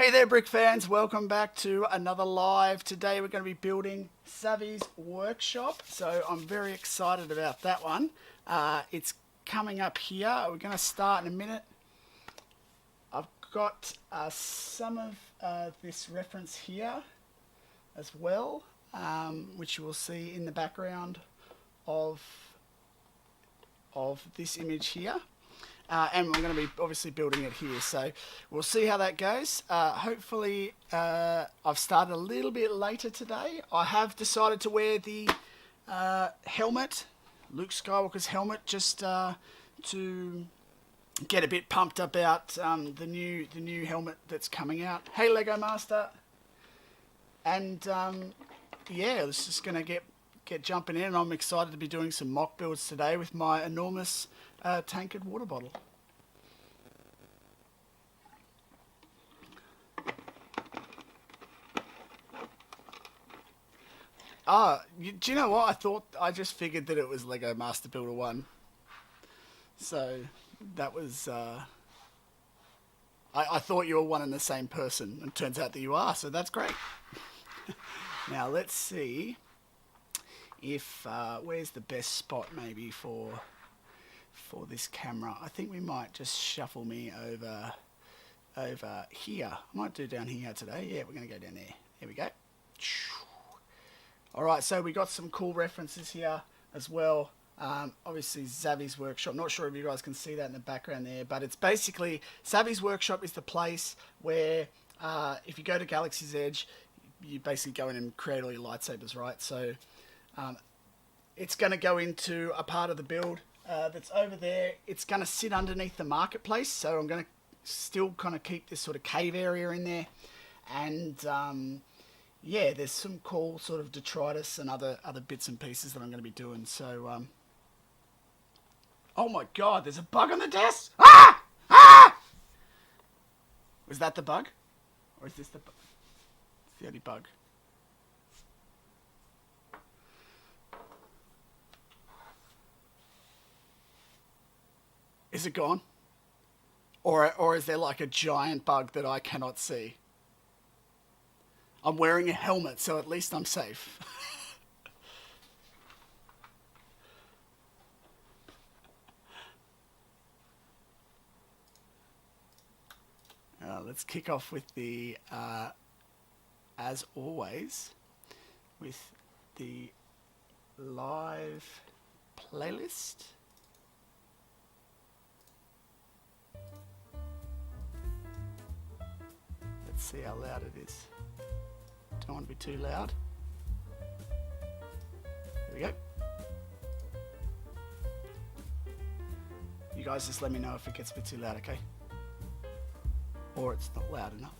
Hey there, Brick fans. Welcome back to another live. Today we're going to be building Savi's workshop, so I'm very excited about that one. It's coming up here. We're going to start in a minute. I've got some of this reference here as well, which you will see in the background of this image here. And we're going to be obviously building it here, so we'll see how that goes. Hopefully I've started a little bit later today. I have decided to wear the helmet, Luke Skywalker's helmet, just to get a bit pumped about the new helmet that's coming out. Hey Lego Master. And yeah, it's just going to get jumping in, and I'm excited to be doing some mock builds today with my enormous tankard water bottle. Do you know what? I just figured that it was Lego Master Builder 1. So that was, I thought you were one and the same person, and it turns out that you are, so that's great. Now let's see if, where's the best spot maybe for this camera. I think we might just shuffle me over here. I might do down here today. Yeah, we're going to go down there. Here we go. Alright, so we got some cool references here as well. Obviously Savi's workshop. Not sure if you guys can see that in the background there, but it's basically, Savi's workshop is the place where if you go to Galaxy's Edge, you basically go in and create all your lightsabers, right? So it's going to go into a part of the build that's over there. It's going to sit underneath the marketplace, so I'm going to still kind of keep this sort of cave area in there. And yeah, there's some cool sort of detritus and other bits and pieces that I'm going to be doing. So oh my god, there's a bug on the desk! Was that the bug? Or is this the bug? It's the only bug. Is it gone? Or is there like a giant bug that I cannot see? I'm wearing a helmet, so at least I'm safe. Let's kick off with the, as always, with the live playlist. Let's see how loud it is. Don't want to be too loud. Here we go. You guys just let me know if it gets a bit too loud, okay? Or it's not loud enough.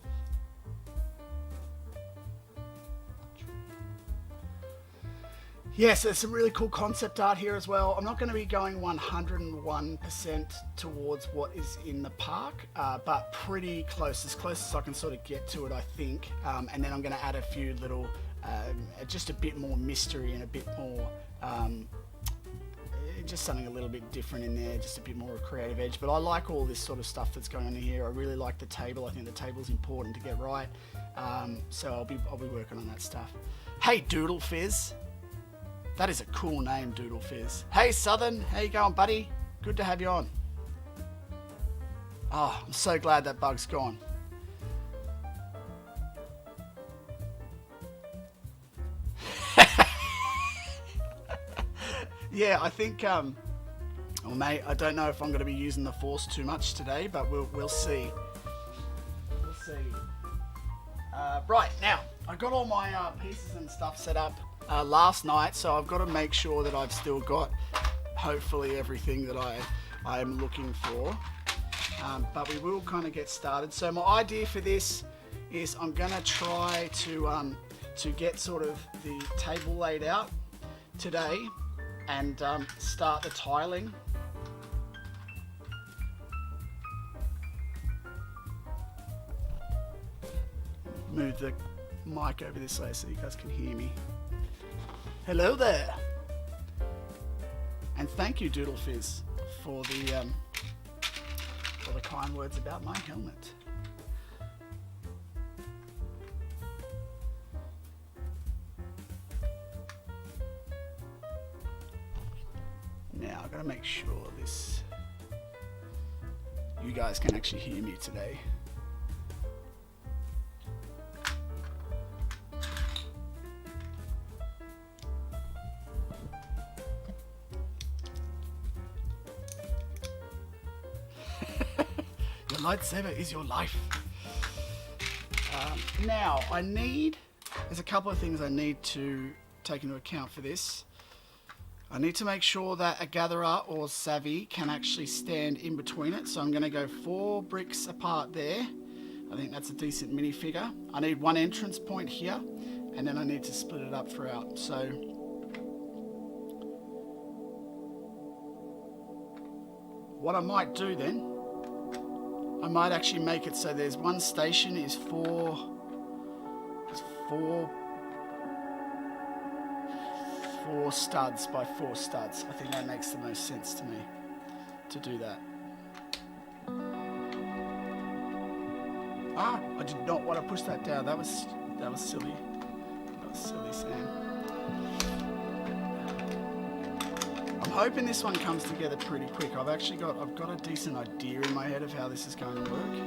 Yes, there's some really cool concept art here as well. I'm not going to be going 101% towards what is in the park, but pretty close as I can sort of get to it, I think. And then I'm going to add a few little, just a bit more mystery and a bit more, just something a little bit different in there, just a bit more of a creative edge. But I like all this sort of stuff that's going on here. I really like the table. I think the table's important to get right. So I'll be working on that stuff. Hey, Doodle Fizz. That is a cool name, Doodle Fizz. Hey, Southern. How you going, buddy? Good to have you on. Oh, I'm so glad that bug's gone. Yeah, I think, well, mate, I don't know if I'm going to be using the Force too much today, but we'll see. We'll see. Right, now, I got all my pieces and stuff set up last night, so I've got to make sure that I've still got hopefully everything that I am looking for, but we will kind of get started. So my idea for this is I'm going to try to get sort of the table laid out today and start the tiling. Move the mic over this way so you guys can hear me. Hello there, and thank you, Doodle Fizz, for the kind words about my helmet. Now I've got to make sure you guys can actually hear me today. Your lightsaber is your life. Now there's a couple of things I need to take into account for this. I need to make sure that a gatherer or Savi can actually stand in between it. So I'm going to go 4 bricks apart there. I think that's a decent minifigure. I need 1 entrance point here, and then I need to split it up throughout. So what I might do then, I might actually make it so there's 1 station is 4 studs by 4 studs. I think that makes the most sense to me to do that. I did not want to push that down. That was silly. That was silly, Sam. I'm hoping this one comes together pretty quick. I've got a decent idea in my head of how this is going to work.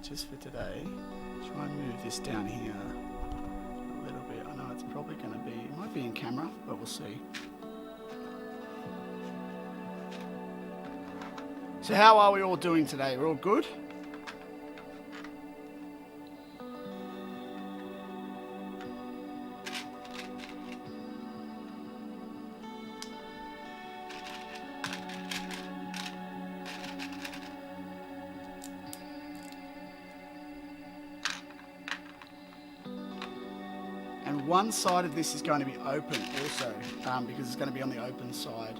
Just for today, try and move this down here a little bit. I know it's probably going to be, it might be in camera, but we'll see. So how are we all doing today? We're all good? And one side of this is going to be open also, because it's going to be on the open side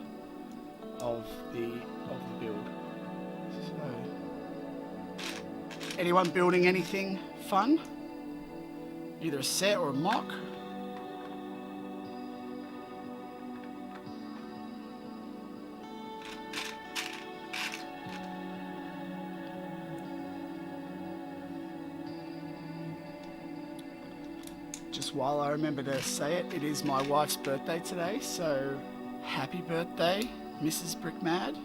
of the build. So, anyone building anything fun? Either a set or a MOC? Just while I remember to say it, it is my wife's birthday today, so happy birthday, Mrs. Brickmad.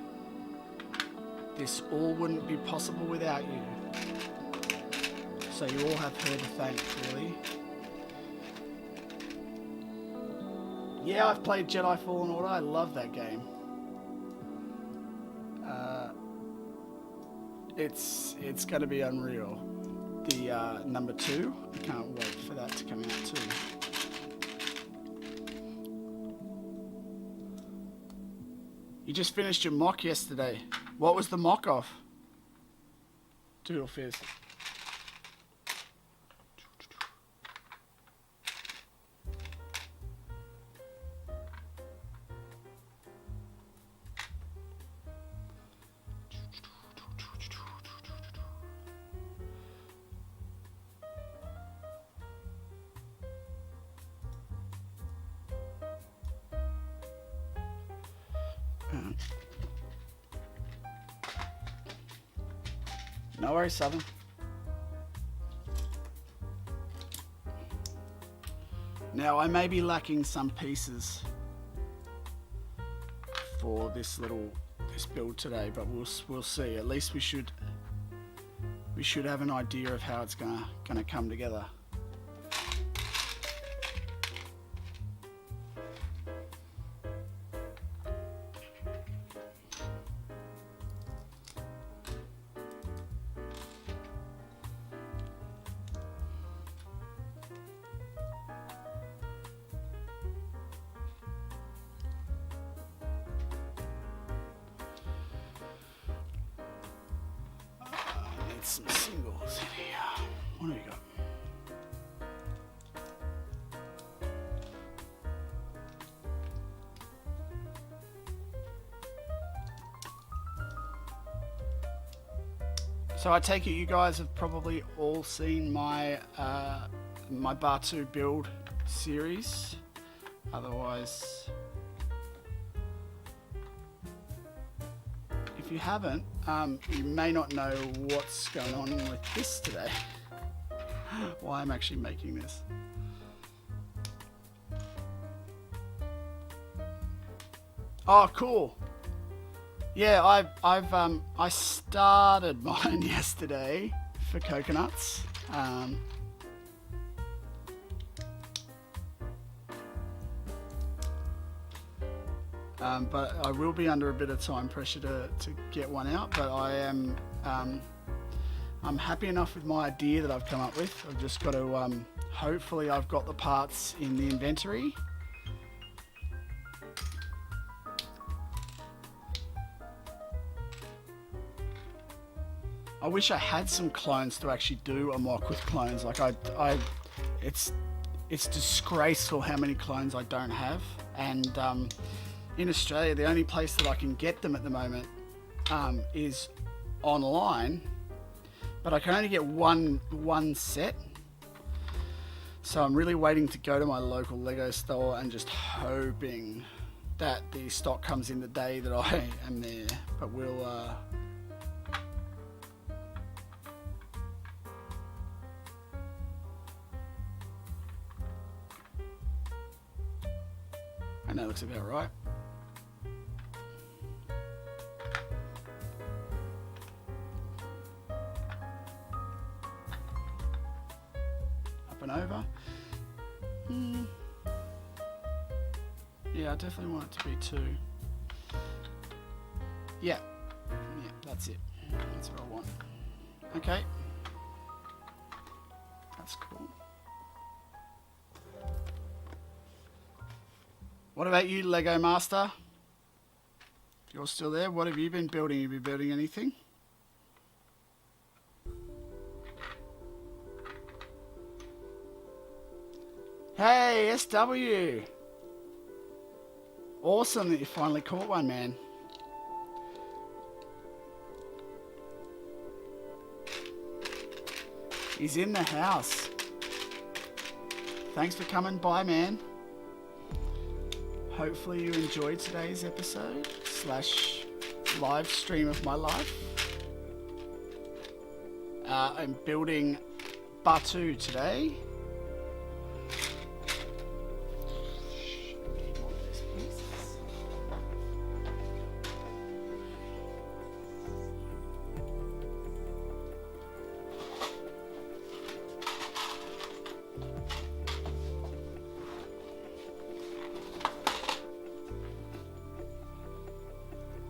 This all wouldn't be possible without you. So you all have her to thank, really. Yeah, I've played Jedi Fallen Order. I love that game. It's going to be unreal. The number 2, I can't wait for that to come out too. You just finished your MOC yesterday. What was the MOC of? Doodle Fizz. No worries, Southern. Now, I may be lacking some pieces for this build today, but we'll see. At least we should have an idea of how it's gonna come together. Some singles in here. What do we got? So I take it you guys have probably all seen my my Batuu build series. if you haven't, you may not know what's going on with this today. Why I'm actually making this. Oh, cool. Yeah, I started mine yesterday for coconuts. But I will be under a bit of time pressure to get one out. But I am I'm happy enough with my idea that I've come up with. I've just got to hopefully I've got the parts in the inventory. I wish I had some clones to actually do a MOC with clones. Like it's disgraceful how many clones I don't have, and in Australia the only place that I can get them at the moment is online, but I can only get one set. So I'm really waiting to go to my local Lego store and just hoping that the stock comes in the day that I am there. But we'll and that looks about right. Up and over. Yeah, I definitely want it to be 2. Yeah, that's it. That's what I want. Okay. That's cool. What about you, Lego Master? If you're still there, what have you been building? Have you been building anything? Hey, SW! Awesome that you finally caught one, man. He's in the house. Thanks for coming by, man. Hopefully you enjoyed today's episode / live stream of my life. I'm building Batuu today.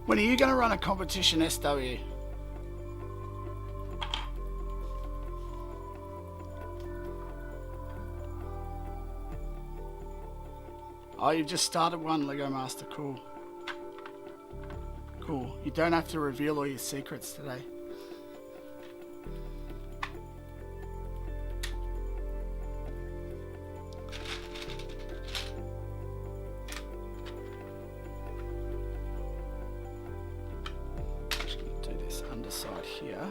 When are you going to run a competition, SW? Oh, you've just started one, Lego Master. Cool. Cool. You don't have to reveal all your secrets today. Here.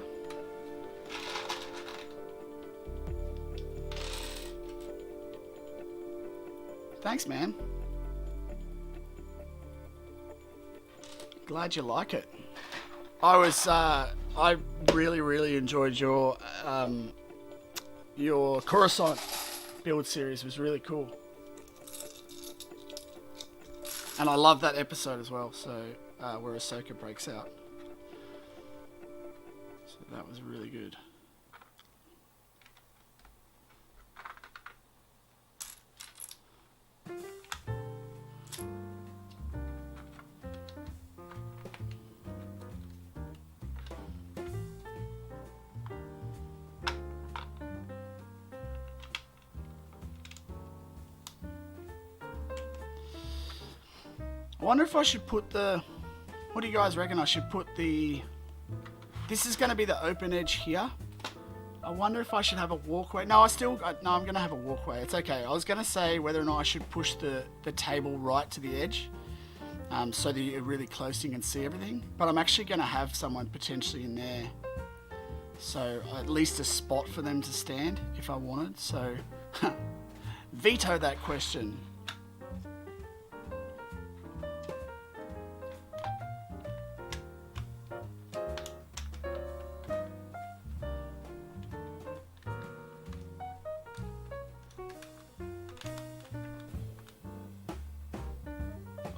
Thanks, man. Glad you like it. I really enjoyed your Coruscant build series. It was really cool. And I love that episode as well, so where Ahsoka breaks out. That was really good. I wonder if I should put the... What do you guys reckon? I should put the... This is going to be the open edge here. I wonder if I should have a walkway. No, no, I'm going to have a walkway. It's okay. I was going to say whether or not I should push the table right to the edge so that you're really close and you can see everything. But I'm actually going to have someone potentially in there. So at least a spot for them to stand if I wanted. So veto that question.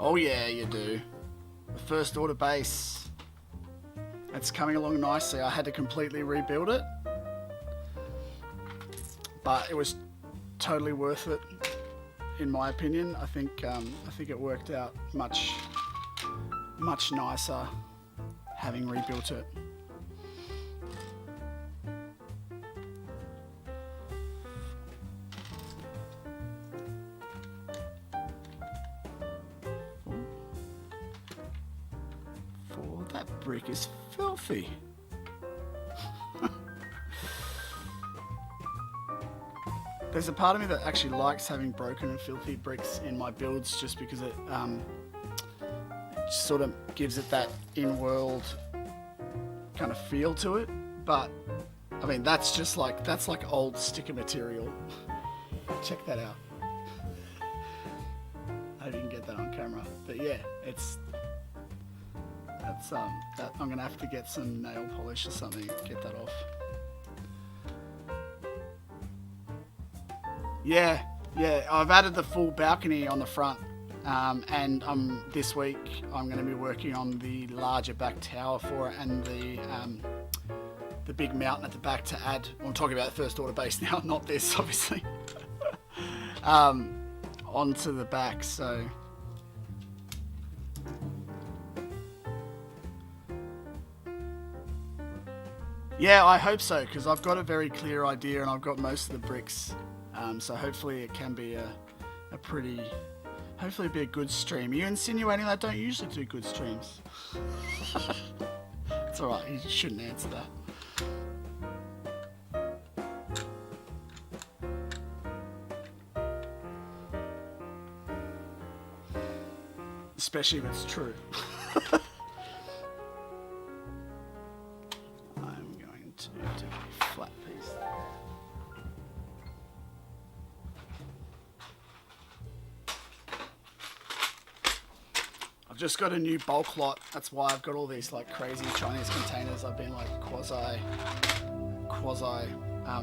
Oh yeah, you do. The first order base. It's coming along nicely. I had to completely rebuild it, but it was totally worth it, in my opinion. I think it worked out much nicer having rebuilt it. That brick is filthy. There's a part of me that actually likes having broken and filthy bricks in my builds, just because it sort of gives it that in-world kind of feel to it. But I mean, that's like old sticker material. Check that out. I hope you can get that on camera. But yeah, I'm gonna have to get some nail polish or something to get that off. Yeah, I've added the full balcony on the front, and this week I'm going to be working on the larger back tower for it, and the big mountain at the back to add. I'm talking about the first order base now, not this, obviously. Onto the back, so. Yeah, I hope so, because I've got a very clear idea and I've got most of the bricks. So hopefully it can be hopefully be a good stream. Are you insinuating I don't usually do good streams? It's alright, you shouldn't answer that. Especially if it's true. I'm going to do a flat piece. I've just got a new bulk lot. That's why I've got all these like crazy Chinese containers. I've been like quasi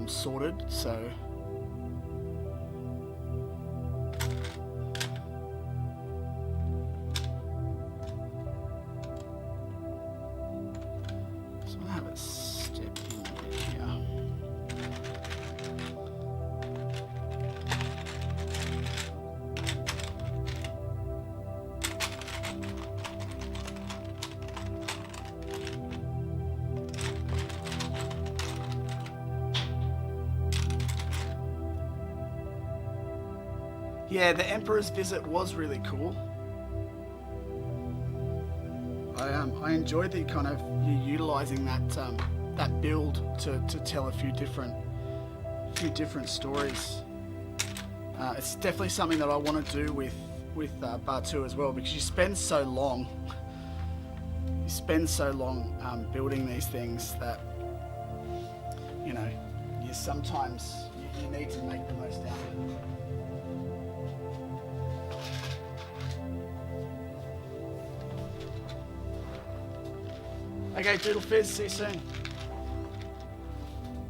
sorted. So I have a step in here. Yeah, the Emperor's Visit was really cool. I enjoyed the kind of you utilizing that build to tell a few different stories. It's definitely something that I want to do with Batuu as well, because you spend so long building these things that you know you sometimes you need to make the most out of it. Okay, Doodle Fizz, see you soon.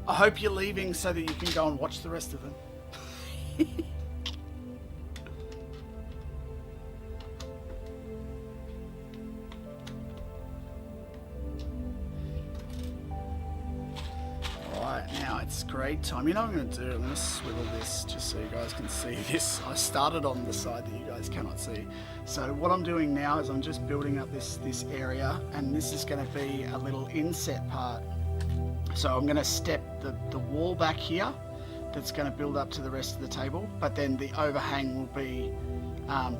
I hope you're leaving so that you can go and watch the rest of them. Alright, now it's grade time. You know what I'm going to do? I'm going to swivel this just so you guys can see this. I started on the side that you guys cannot see. So what I'm doing now is I'm just building up this area, and this is going to be a little inset part. So I'm going to step the wall back here. That's going to build up to the rest of the table, but then the overhang will be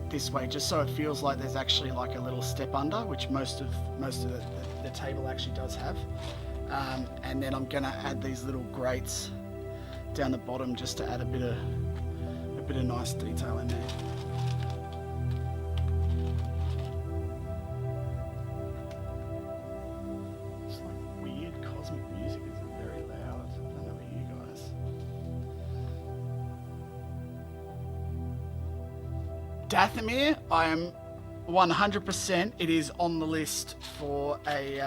this way, just so it feels like there's actually like a little step under, which most of the table actually does have. And then I'm going to add these little grates down the bottom just to add a bit of nice detail in there. Dathomir, I am 100%. It is on the list for a.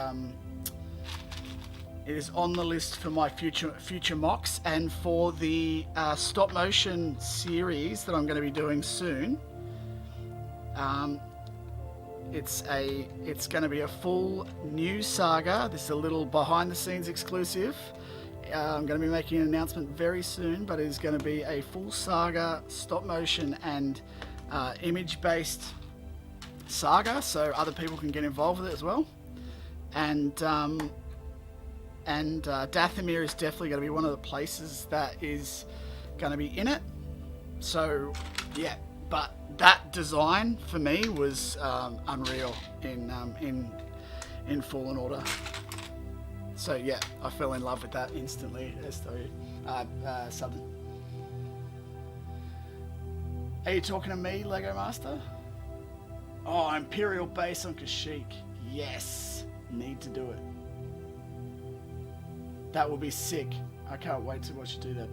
It is on the list for my future MOCs, and for the stop motion series that I'm going to be doing soon. it's going to be a full new saga. This is a little behind the scenes exclusive. I'm going to be making an announcement very soon, but it's going to be a full saga, stop motion and image based saga, so other people can get involved with it as well. And Dathomir is definitely going to be one of the places that is going to be in it. So yeah, but that design for me was unreal in Fallen Order. So yeah, I fell in love with that instantly. Southern. Are you talking to me, Lego Master? Oh, Imperial base on Kashyyyk. Yes, need to do it. That will be sick. I can't wait to watch you do that.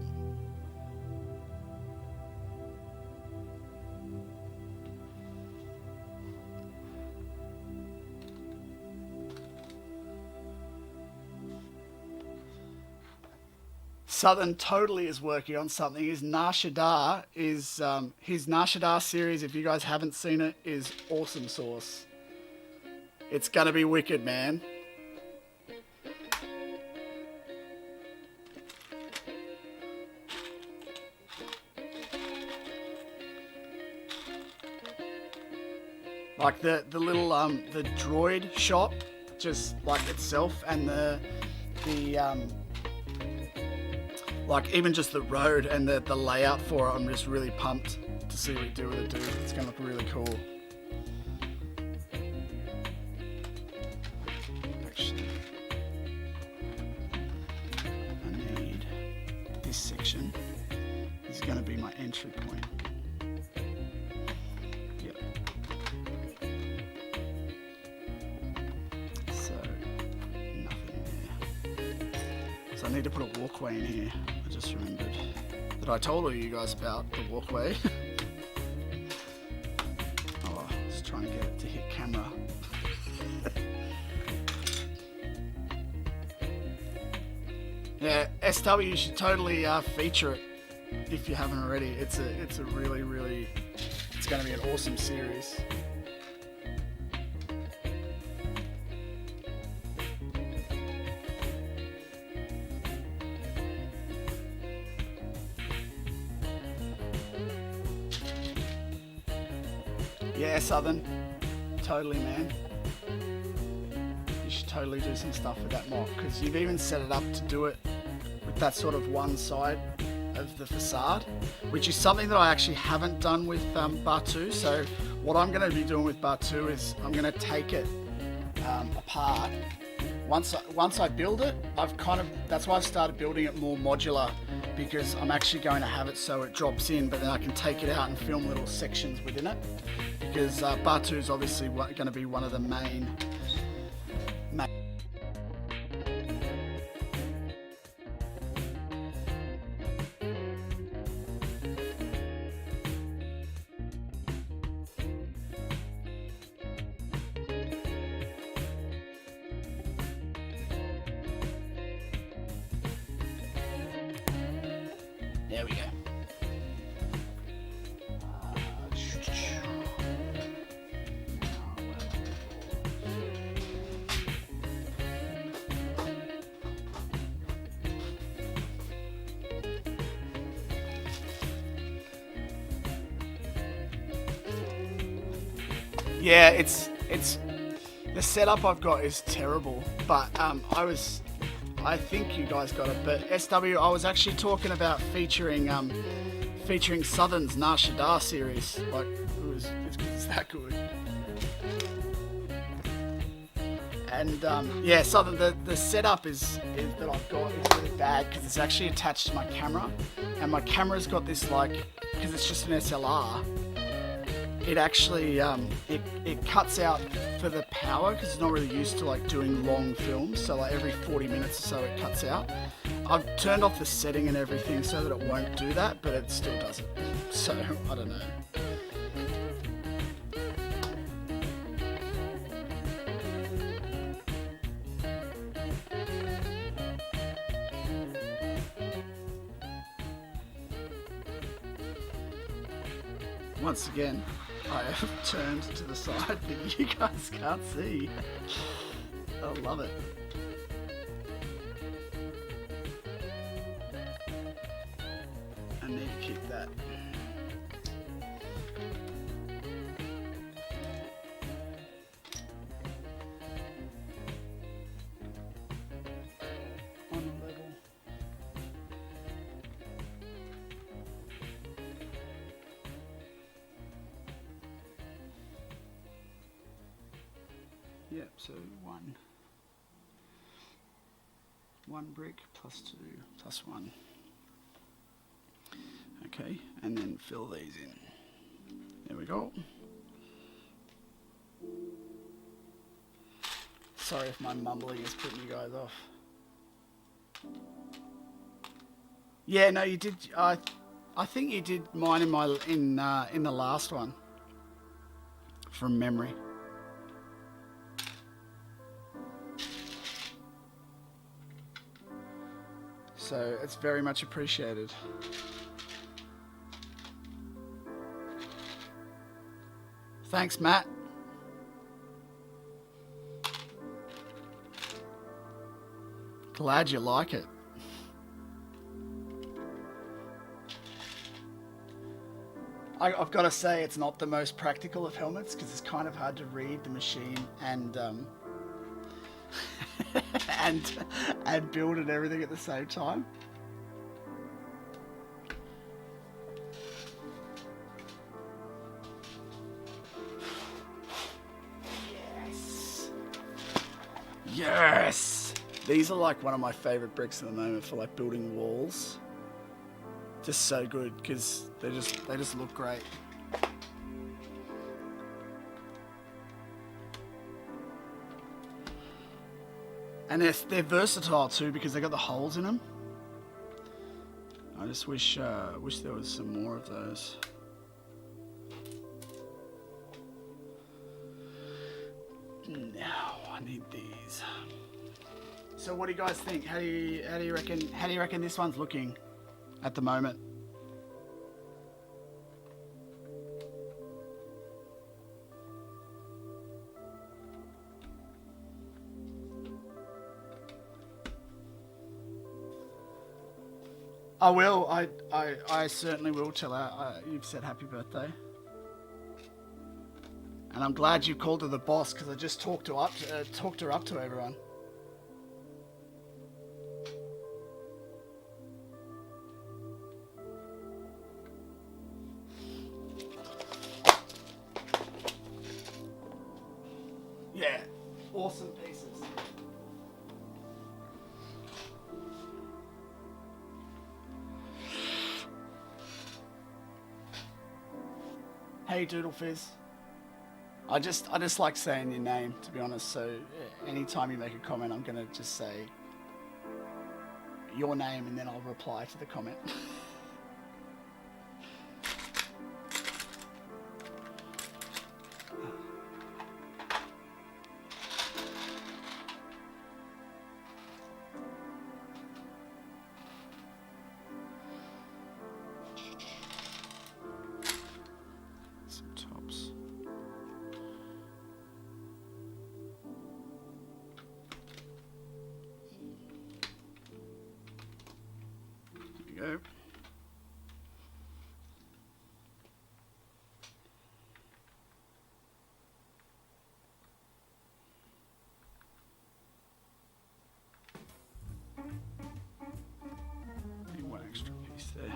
Southern totally is working on something. His Nar Shaddaa is his Nar Shaddaa series. If you guys haven't seen it, is awesome sauce. It's gonna be wicked, man. Like the little the droid shop, just like itself, and the like even just the road and the layout for it, I'm just really pumped to see what we do with it, dude. It's gonna look really cool. Actually, I need this section. This is gonna be my entry point. Yep. So, nothing there. So I need to put a walkway in here. I just remembered that I told all you guys about the walkway. Oh, I was trying to get it to hit camera. Yeah, SW, you should totally feature it if you haven't already. It's a really, it's going to be an awesome series. Yeah, Southern. Totally, man. You should totally do some stuff with that MOC, because you've even set it up to do it with that sort of one side of the facade, which is something that I actually haven't done with Batuu. So what I'm going to be doing with Batuu is I'm going to take it apart. Once I build it, that's why I've started building it more modular, because I'm actually going to have it so it drops in, but then I can take it out and film little sections within it, because Batuu is obviously going to be one of the main. There we go. Yeah, it's the setup I've got is terrible, but I think you guys got it. But SW, I was actually talking about featuring Southern's Nar Shaddaa series. Like, it's that good. And yeah, Southern, the setup is that I've got is really bad, because it's actually attached to my camera, and my camera's got this, like, because it's just an SLR. It actually it cuts out for the power, because it's not really used to like doing long films, so like every 40 minutes or so it cuts out. I've turned off the setting and everything so that it won't do that, but it still does it. So I don't know. Once again, I have turned to the side that you guys can't see. I love it. I need to keep that. On a level. Yep, so one brick plus 2 plus 1. Okay, and then fill these in. There we go. Sorry if my mumbling is putting you guys off. Yeah, no, you did. I think you did mine in the last one, from memory. So it's very much appreciated. Thanks, Matt. Glad you like it. I've got to say it's not the most practical of helmets because it's kind of hard to read the machine and and build and everything at the same time. Yes. Yes. These are like one of my favorite bricks at the moment for like building walls. Just so good because they just look great. And they're versatile too because they got the holes in them. I just wish there was some more of those. Now I need these. So what do you guys think? How do you reckon this one's looking at the moment? I will. I certainly will tell her you've said happy birthday. And I'm glad you called her the boss because I just talked her up to everyone. Yeah, awesome pieces. Hey Doodle Fizz. I just like saying your name, to be honest, so anytime you make a comment I'm gonna just say your name and then I'll reply to the comment. Go. Maybe one extra piece there.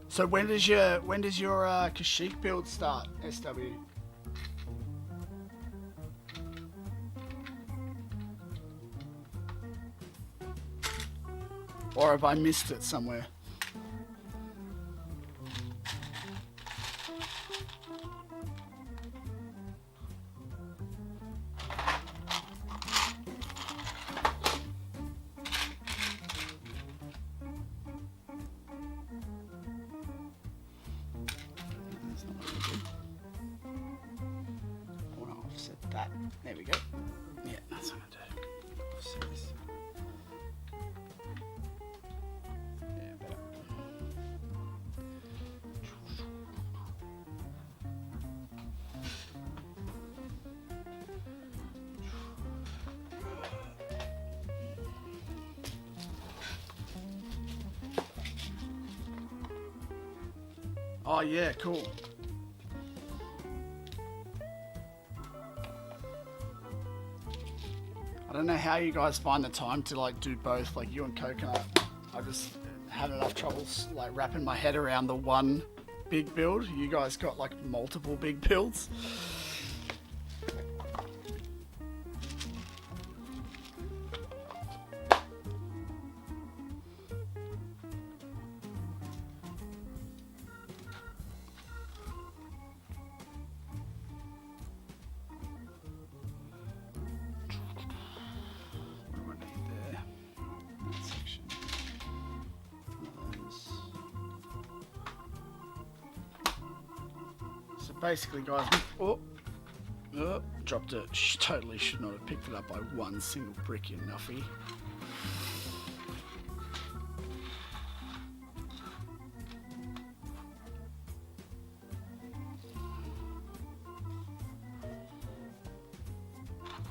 So when does your Kashyyyk build start, SW? Or have I missed it somewhere? That's not really good. I want to offset that. There we go. That's what I'm gonna do. Series. Yeah, better. Oh yeah, cool. I don't know how you guys find the time to like do both, like you and Coconut. I just had enough troubles like wrapping my head around the one big build. You guys got like multiple big builds. Basically, guys, dropped it. Totally should not have picked it up by one single brick, you nuffy.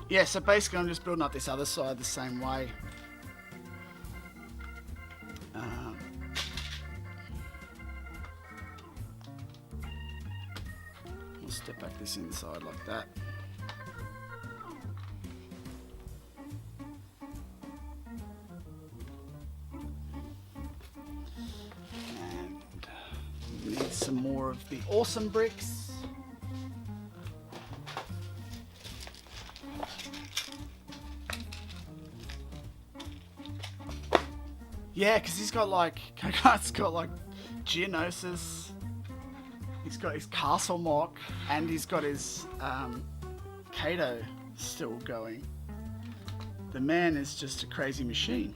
Yeah, so basically I'm just building up this other side the same way. Step back this inside like that. And need some more of the awesome bricks. Yeah, because he's got like, Coconut's got like Geonosis. He's got his castle MOC, and he's got his Kato still going. The man is just a crazy machine.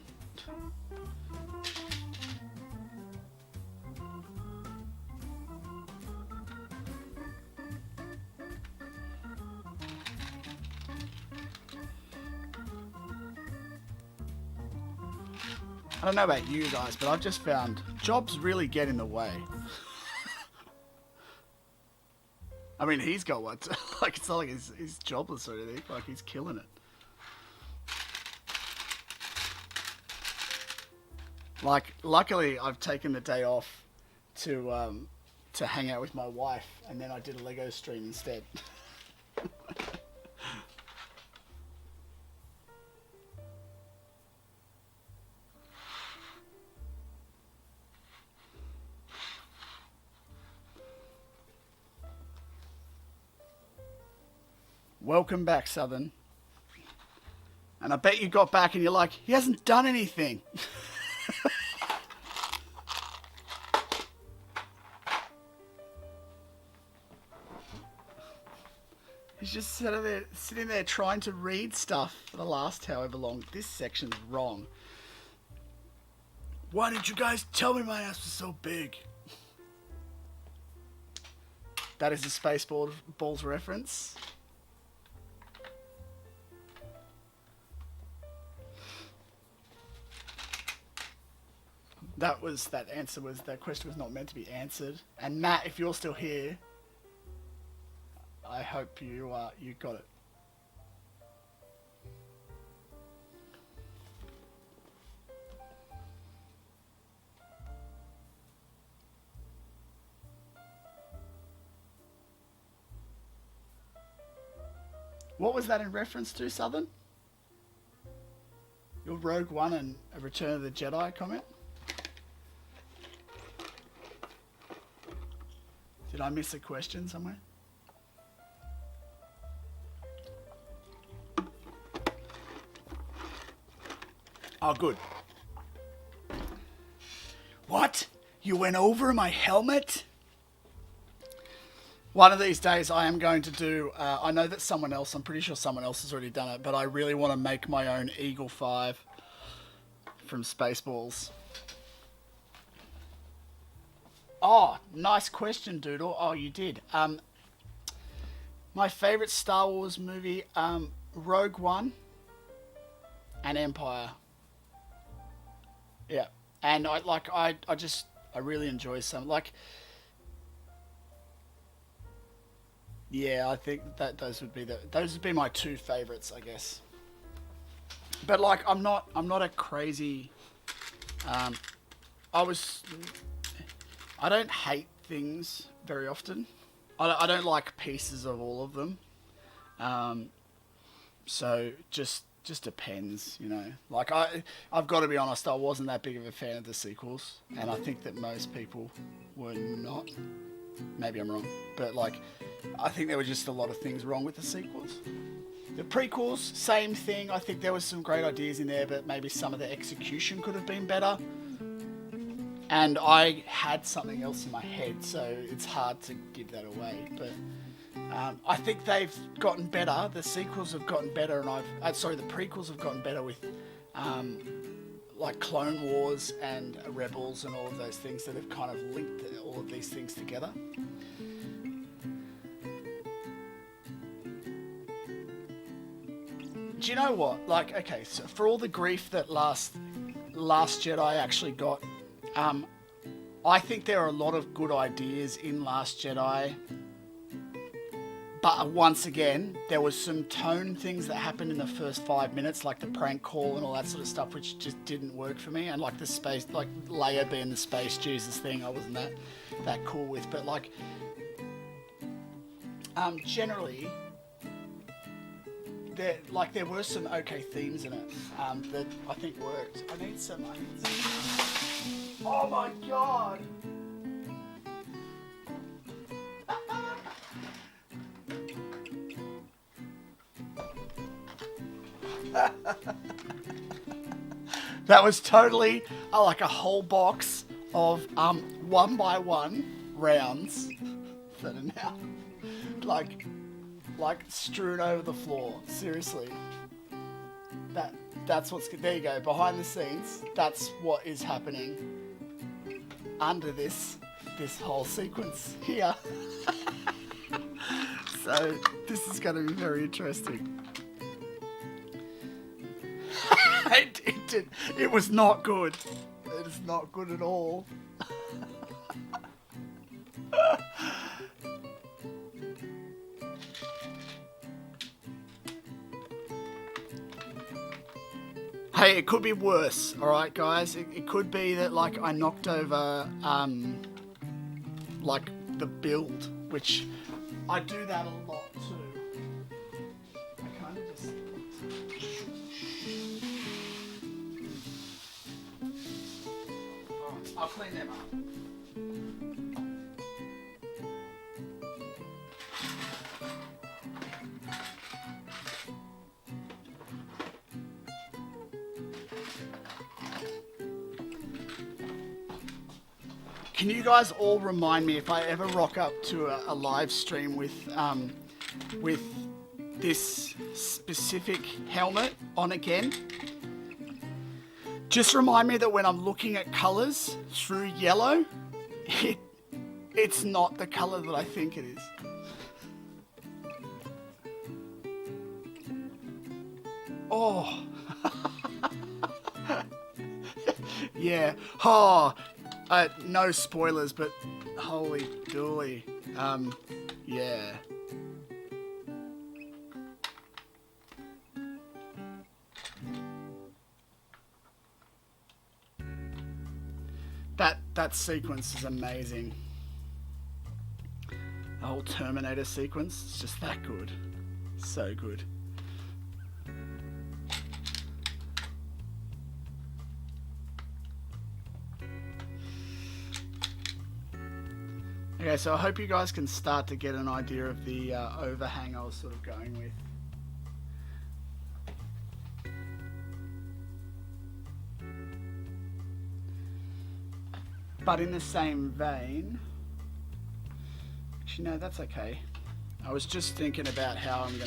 I don't know about you guys, but I've just found jobs really get in the way. I mean, he's got what? Like, it's not like he's jobless or anything. Like, he's killing it. Like, luckily, I've taken the day off to hang out with my wife, and then I did a Lego stream instead. Welcome back, Southern. And I bet you got back and you're like, he hasn't done anything. He's just sitting there trying to read stuff for the last however long. This section's wrong. Why didn't you guys tell me my ass was so big? That is a Spaceballs reference. That question was not meant to be answered. And Matt, if you're still here, I hope you got it. What was that in reference to, Southern? Your Rogue One and a Return of the Jedi comment? Did I miss a question somewhere? Oh, good. What? You went over my helmet? One of these days I am going to do, I know that someone else, I'm pretty sure someone else has already done it, but I really want to make my own Eagle 5 from Spaceballs. Oh, nice question, Doodle. Oh, you did. My favorite Star Wars movie, Rogue One. and Empire. Yeah, and I really enjoy some like. Yeah, I think that those would be my two favorites, I guess. But like, I'm not a crazy. Um, I was. I don't hate things very often. I don't like pieces of all of them. Um, so just depends, you know. Like I've got to be honest, I wasn't that big of a fan of the sequels, and I think that most people were not. Maybe I'm wrong, but like, I think there were just a lot of things wrong with the sequels. The prequels, same thing. I think there was some great ideas in there, but maybe some of the execution could have been better. And I had something else in my head, so it's hard to give that away. But I think they've gotten better. The sequels have gotten better, and the prequels have gotten better with like Clone Wars and Rebels and all of those things that have kind of linked all of these things together. Do you know what? Like, okay, so for all the grief that Last Jedi actually got, I think there are a lot of good ideas in Last Jedi. But once again, there was some tone things that happened in the first 5 minutes, like the prank call and all that sort of stuff, which just didn't work for me. And like the space, like Leia being the space Jesus thing, I wasn't that cool with. But like, generally, there were some okay themes in it that I think worked. I need some. Oh my god! That was totally like a whole box of 1x1 rounds that are now like strewn over the floor. Seriously, that's what's there. You go, behind the scenes. That's what is happening under this whole sequence here. So this is going to be very interesting. It was not good. It is not good at all. Hey, it could be worse, alright guys? It could be that like I knocked over like the build, which I do that a lot too. I kind of just... I'll clean them up. Can you guys all remind me if I ever rock up to a live stream with this specific helmet on again? Just remind me that when I'm looking at colours through yellow, it's not the colour that I think it is. Oh. Yeah. Oh. No spoilers, but holy dooly. Yeah. That sequence is amazing. The whole Terminator sequence is just that good. So good. Okay, so I hope you guys can start to get an idea of the overhang I was sort of going with. But in the same vein, actually no, that's okay. I was just thinking about how I'm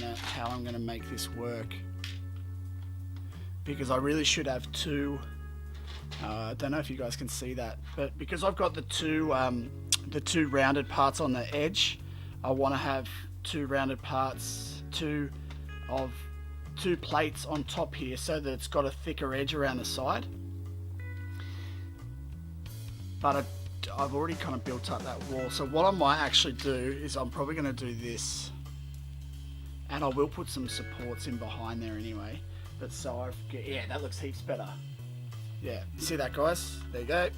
gonna make this work, because I really should have two. I don't know if you guys can see that, but because I've got the two rounded parts on the edge, I want to have two rounded parts, two of two plates on top here so that it's got a thicker edge around the side. But I've already kind of built up that wall. So what I might actually do is I'm probably going to do this. And I will put some supports in behind there anyway. But so yeah, that looks heaps better. Yeah, see that, guys? There you go.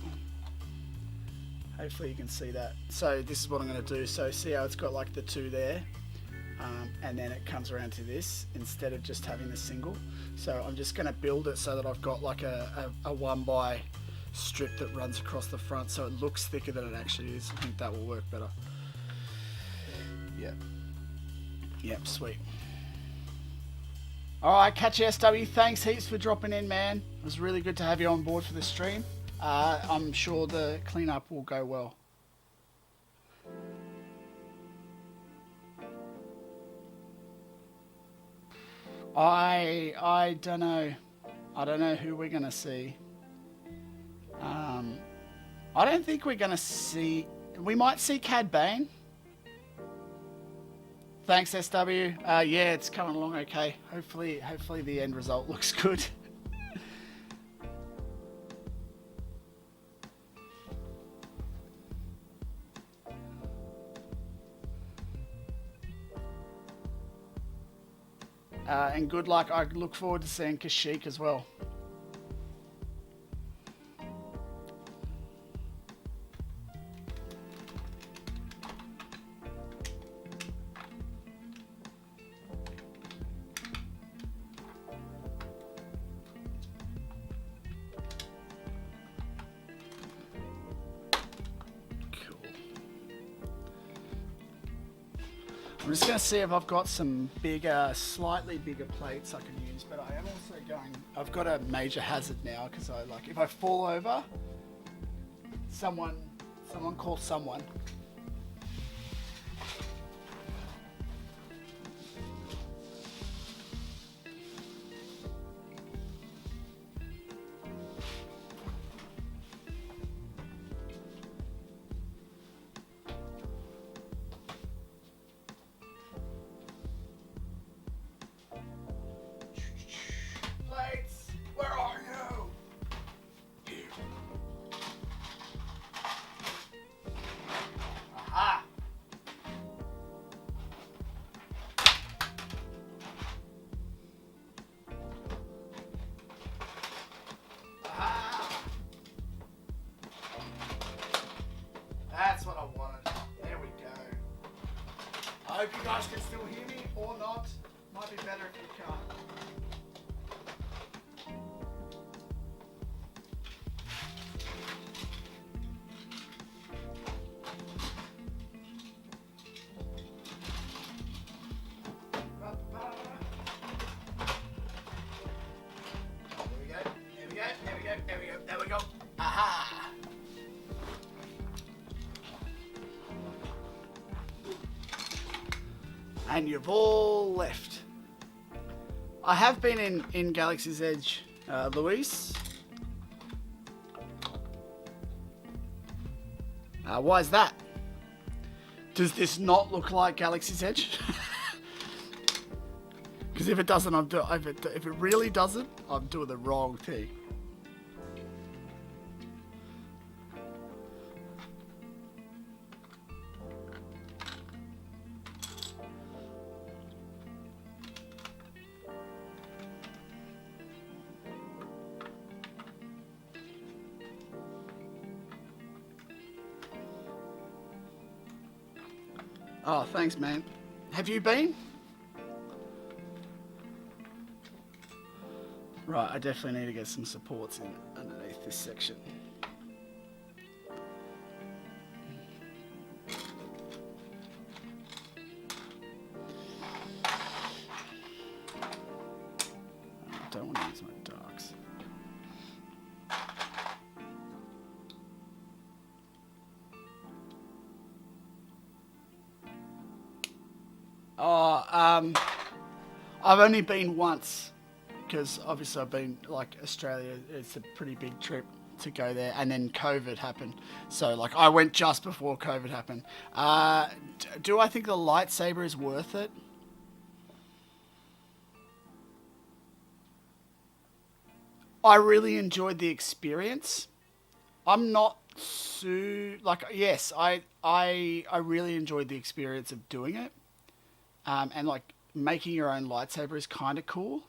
Hopefully you can see that. So this is what I'm going to do. So see how it's got like the two there? And then it comes around to this instead of just having the single. So I'm just going to build it so that I've got like a 1x strip that runs across the front so it looks thicker than it actually is. I think that will work better. Yep, sweet. Alright, catch you, SW. Thanks heaps for dropping in, man. It was really good to have you on board for the stream. I'm sure the cleanup will go well. I don't know. I don't know who we're going to see. I don't think we're going to see... We might see Cad Bane. Thanks, SW. Yeah, it's coming along okay. Hopefully the end result looks good. And good luck. I look forward to seeing Kashyyyk as well. I'm just going to see if I've got some bigger, slightly bigger plates I can use, but I am also going, I've got a major hazard now because I like, if I fall over, someone call someone. That's what I wanted. There we go. I hope you guys can still hear me or not. Might be better if you can't. There we go. Aha! And you've all left. I have been in Galaxy's Edge, Luis. Why is that? Does this not look like Galaxy's Edge? Because if it doesn't, if it really doesn't, I'm doing the wrong thing. Oh, thanks, man. Have you been? Right, I definitely need to get some supports in underneath this section. I don't want to use my darks. I've only been once, because obviously I've been, like, Australia, it's a pretty big trip to go there, and then COVID happened. So, like, I went just before COVID happened. Do I think the lightsaber is worth it? I really enjoyed the experience. I'm not like, yes, I really enjoyed the experience of doing it. And like making your own lightsaber is kind of cool.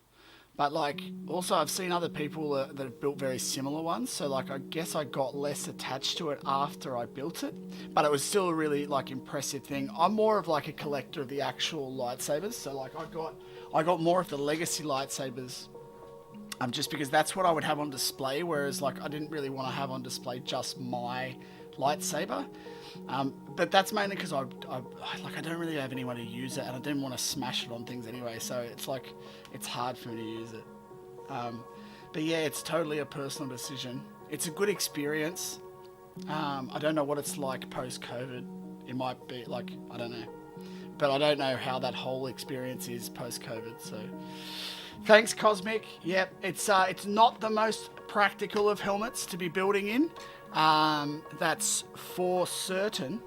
But like, also I've seen other people that have built very similar ones. So like, I guess I got less attached to it after I built it, but it was still a really like impressive thing. I'm more of like a collector of the actual lightsabers. So like, I got more of the legacy lightsabers. Just because that's what I would have on display, whereas like I didn't really want to have on display just my lightsaber. But that's mainly because I don't really have anyone to use it, and I didn't want to smash it on things anyway. So it's like it's hard for me to use it. But yeah, it's totally a personal decision. It's a good experience. I don't know what it's like post-COVID. It might be like, I don't know, but I don't know how that whole experience is post-COVID. So thanks, Cosmic. Yep, it's not the most practical of helmets to be building in. That's for certain.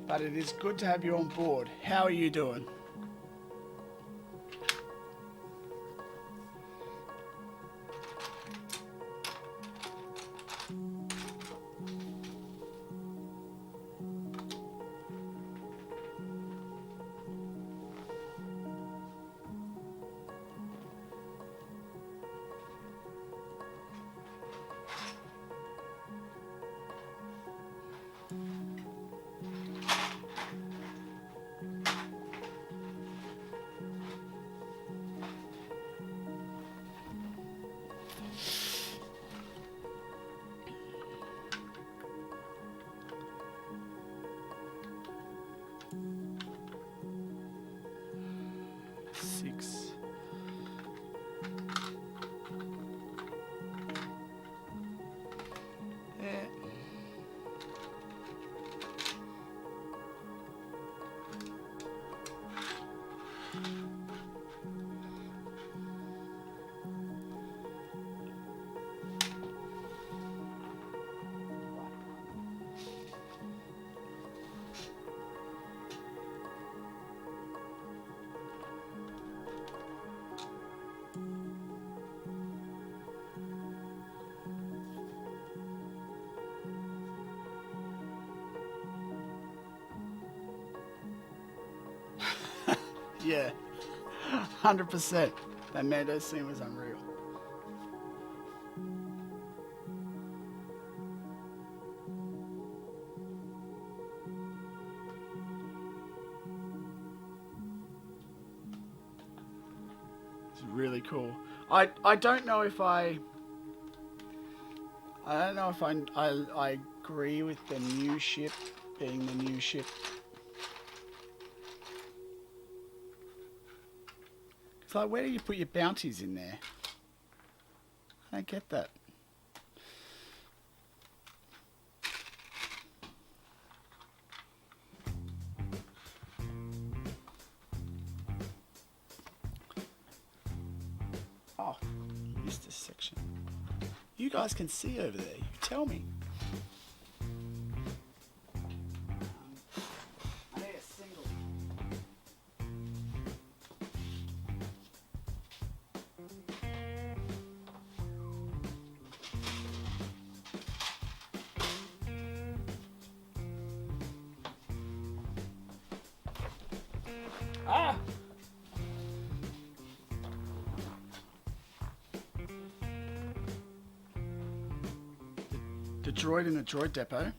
But it is good to have you on board. How are you doing? Yeah, 100%. That Mando scene was unreal. It's really cool. I don't know if I don't know if I agree with the new ship being the new ship. It's like, where do you put your bounties in there? I don't get that. Oh, missed this section. You guys can see over there. You tell me. I need a single. Ah! The droid in the droid depot.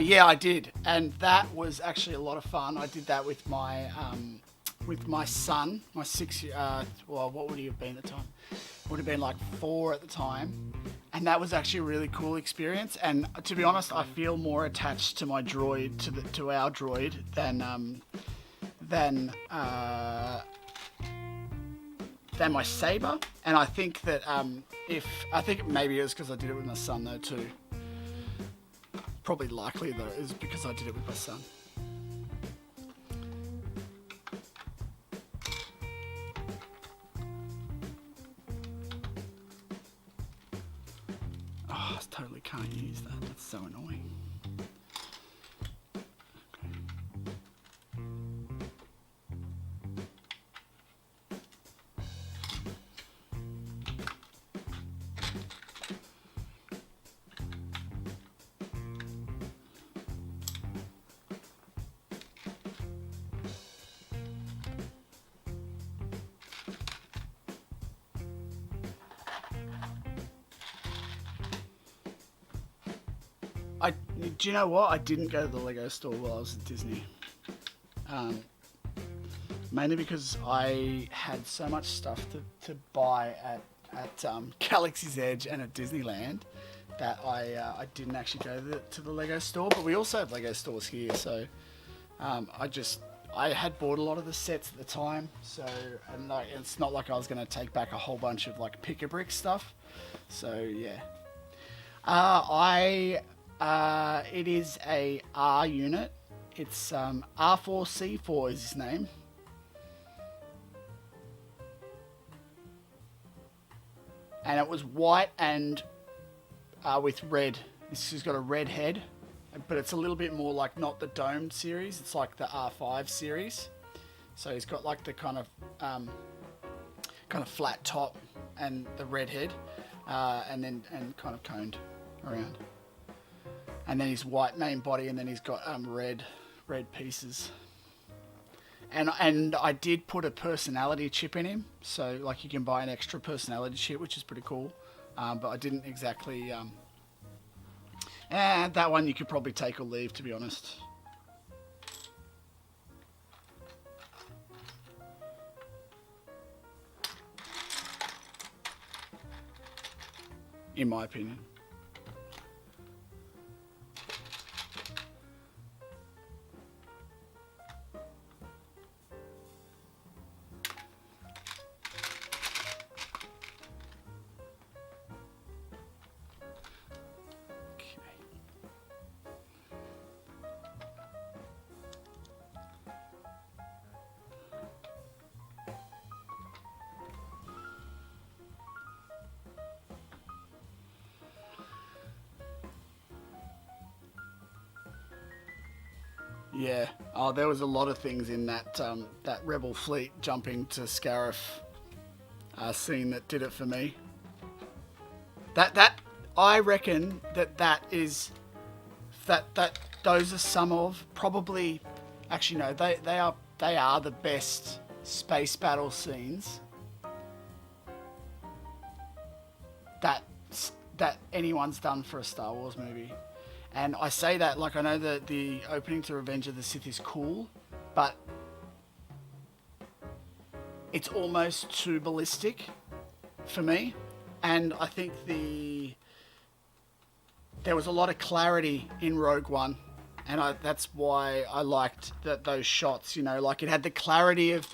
Yeah, I did, and that was actually a lot of fun. I did that with my son, my 6 year. Well, what would he have been at the time? Would have been like 4 at the time, and that was actually a really cool experience. And to be honest, I feel more attached to my droid, to our droid, than my saber. And I think that I think maybe it was because I did it with my son though too. Probably likely though is because I did it with my son. Oh, I totally can't use that. That's so annoying. Okay. Do you know what? I didn't go to the Lego store while I was at Disney. Mainly because I had so much stuff to buy at Galaxy's Edge and at Disneyland that I didn't actually go to the Lego store. But we also have Lego stores here, so I had bought a lot of the sets at the time. So and like it's not like I was going to take back a whole bunch of like pick-a-brick stuff. So yeah, it is a R unit. It's R4C4 is his name. And it was white and with red. This has got a red head, but it's a little bit more like not the domed series. It's like the R5 series. So he's got like the kind of flat top and the red head, and kind of coned around. And then his white main body, and then he's got red pieces. And I did put a personality chip in him, so like you can buy an extra personality chip, which is pretty cool. But I didn't exactly. And that one you could probably take or leave, to be honest. In my opinion. Yeah. Oh, there was a lot of things in that that Rebel fleet jumping to Scarif scene that did it for me. That I reckon that those are some of probably actually no they are the best space battle scenes that anyone's done for a Star Wars movie. And I say that like I know that the opening to Revenge of the Sith is cool, but it's almost too ballistic for me. And I think there was a lot of clarity in Rogue One, and that's why I liked those shots. You know, like it had the clarity of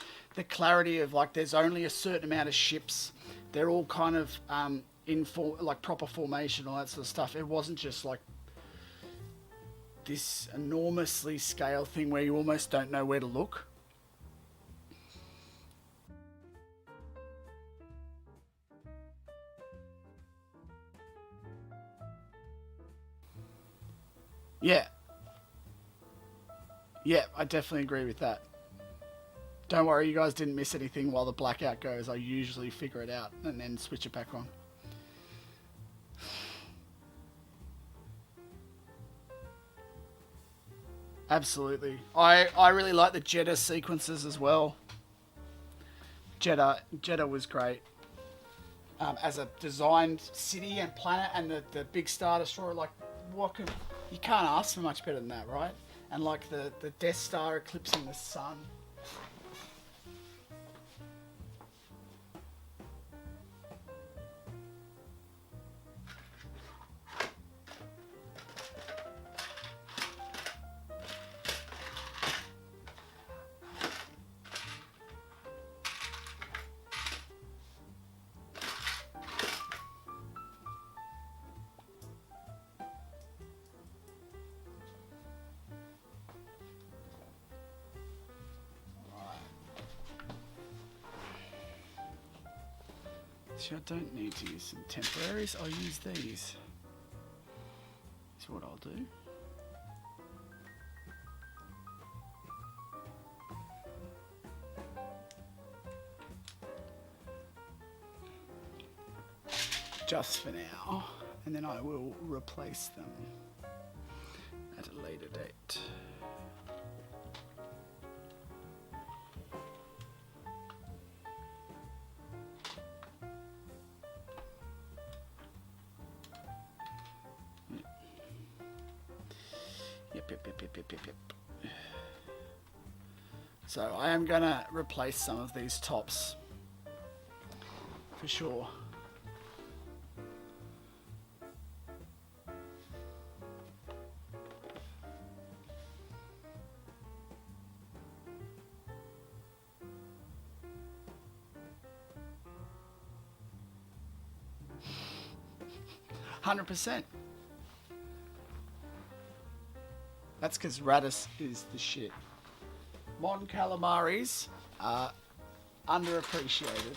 like there's only a certain amount of ships. They're all kind of like proper formation, all that sort of stuff. It wasn't just like this enormously scale thing where you almost don't know where to look. Yeah. Yeah, I definitely agree with that. Don't worry, you guys didn't miss anything while the blackout goes. I usually figure it out and then switch it back on. Absolutely. I really like the Jeddah sequences as well. Jeddah was great. As a designed city and planet, and the big Star Destroyer, like you can't ask for much better than that, right? And like the Death Star eclipsing the sun. See, I don't need to use some temporaries, I'll use these. That's what I'll do. Just for now, and then I will replace them at a later date. So I am going to replace some of these tops for sure. %. That's because radish is the shit. Mon calamaris are underappreciated.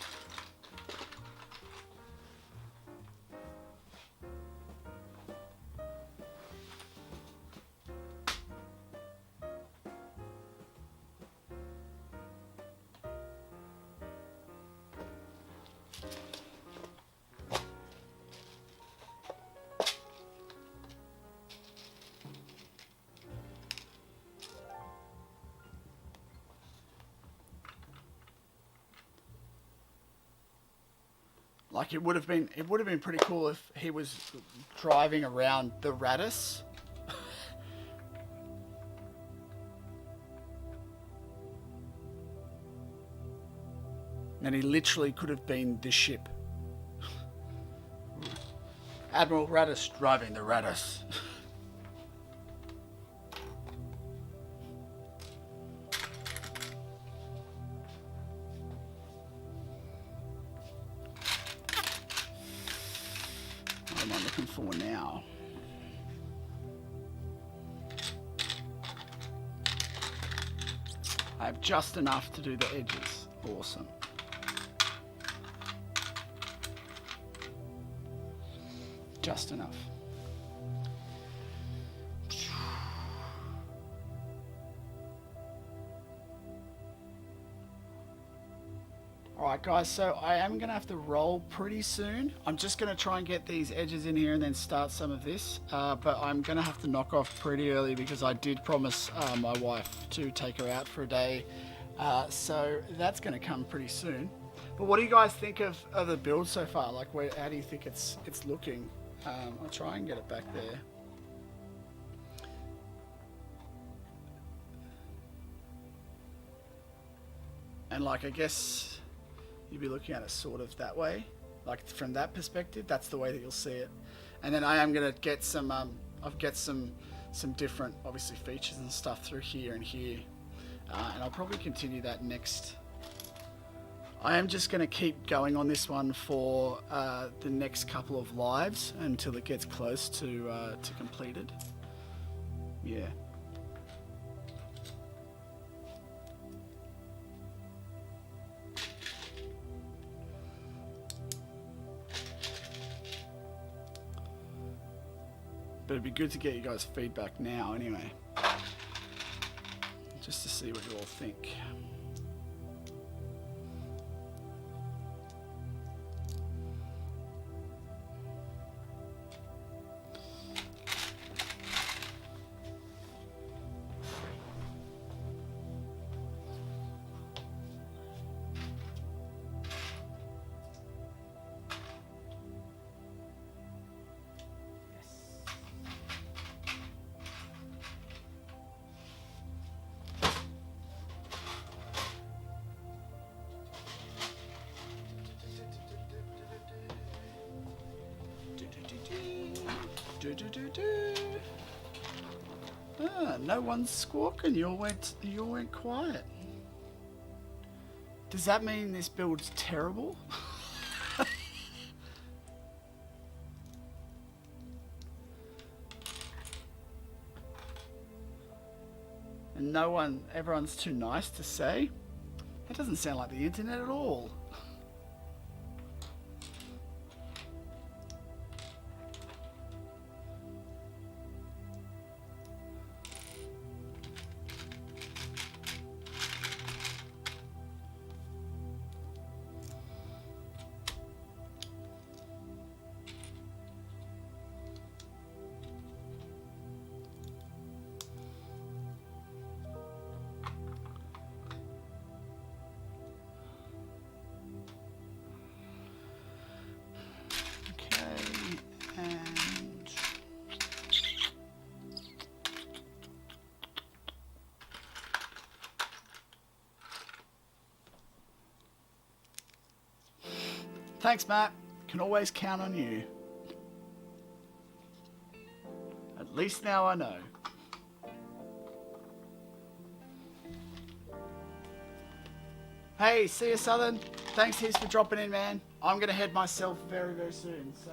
Like it would have been pretty cool if he was driving around the radish. And he literally could have been the ship. Admiral Radish driving the radish. What am I looking for now? I have just enough to do the edges. Awesome. Just enough. Alright guys, so I am going to have to roll pretty soon. I'm just going to try and get these edges in here and then start some of this. But I'm going to have to knock off pretty early because I did promise my wife to take her out for a day. So that's going to come pretty soon. But what do you guys think of the build so far? Like, how do you think it's looking? I'll try and get it back there. And like, I guess you'd be looking at it sort of that way. Like from that perspective, that's the way that you'll see it. And then I am going to get some, I've got some different, obviously, features and stuff through here and here. And I'll probably continue that next. I am just going to keep going on this one for the next couple of lives until it gets close to completed. Yeah. But it'd be good to get you guys' feedback now anyway. Just to see what you all think. No one's squawking. You all went quiet. Does that mean this build's terrible? And everyone's too nice to say? That doesn't sound like the internet at all. Thanks, Matt. Can always count on you. At least now I know. Hey, see you, Southern. Thanks heaps for dropping in, man. I'm going to head myself very, very soon, so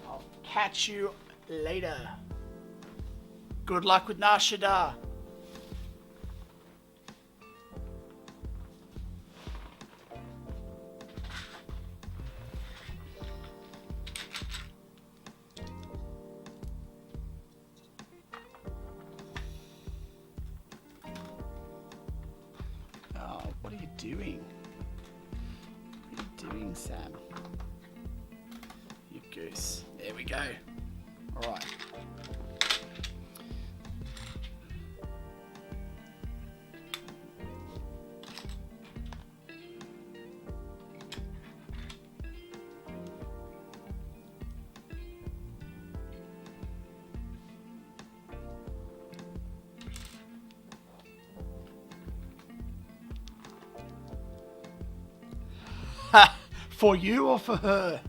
I'll catch you later. Good luck with Nashida. What are you doing? What are you doing, Sam? You goose. There we go. All right. For you or for her?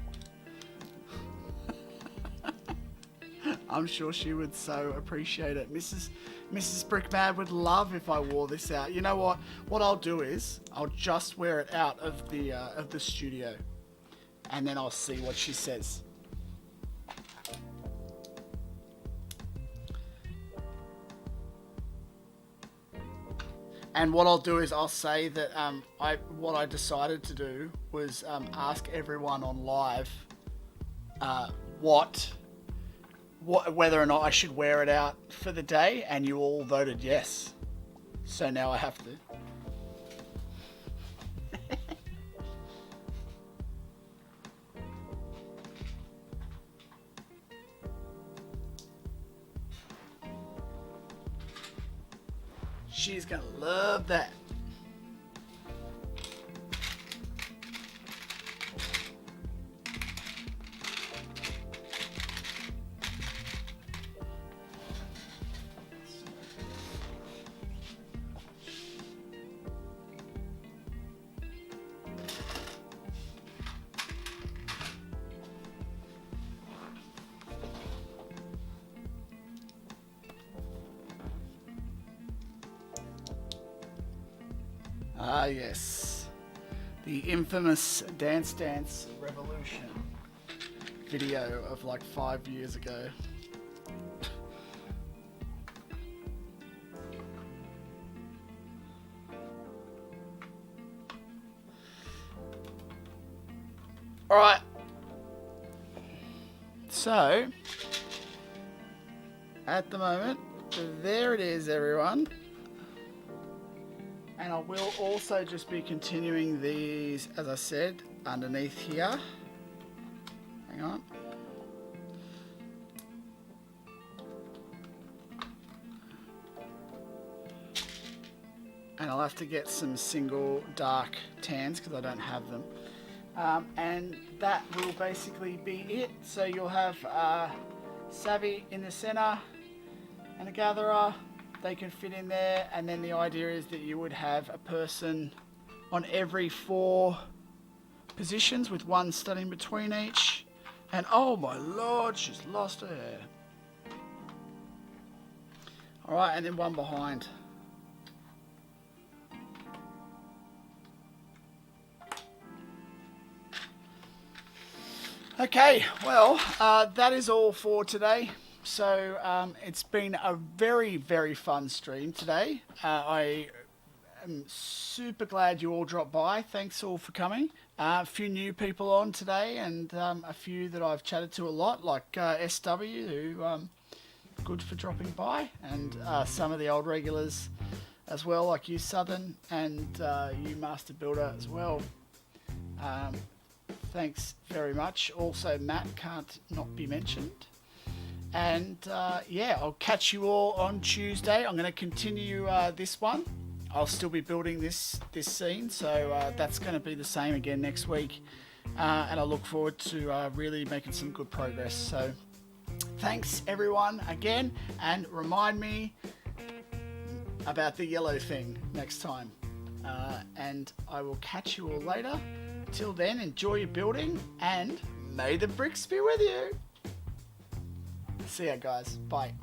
I'm sure she would so appreciate it. Mrs. Brickmad would love if I wore this out. You know what? What I'll do is I'll just wear it out of the studio, and then I'll see what she says. And what I'll do is I'll say that what I decided to do was ask everyone on live whether or not I should wear it out for the day, and you all voted yes. So now I have to. She's gonna love that. Ah, yes. The infamous Dance Dance Revolution video of like 5 years ago. All right. So, at the moment, there it is, everyone. And I will also just be continuing these, as I said, underneath here. Hang on. And I'll have to get some single dark tans because I don't have them. And that will basically be it. So you'll have Savi in the center and a gatherer. They can fit in there, and then the idea is that you would have a person on every 4 positions with one stud in between each. And oh my lord, she's lost her hair. Alright, and then one behind. Okay, well, that is all for today. So it's been a very, very fun stream today. I am super glad you all dropped by. Thanks all for coming. A few new people on today, and a few that I've chatted to a lot, like SW, who good for dropping by, and some of the old regulars as well, like you, Southern, and you, Master Builder, as well. Thanks very much. Also, Matt can't not be mentioned. And yeah, I'll catch you all on Tuesday. I'm going to continue this one. I'll still be building this scene, so that's going to be the same again next week. And I look forward to really making some good progress. So thanks everyone again, and remind me about the yellow thing next time. and I will catch you all later. Till then, enjoy your building, and may the bricks be with you. See ya, guys. Bye.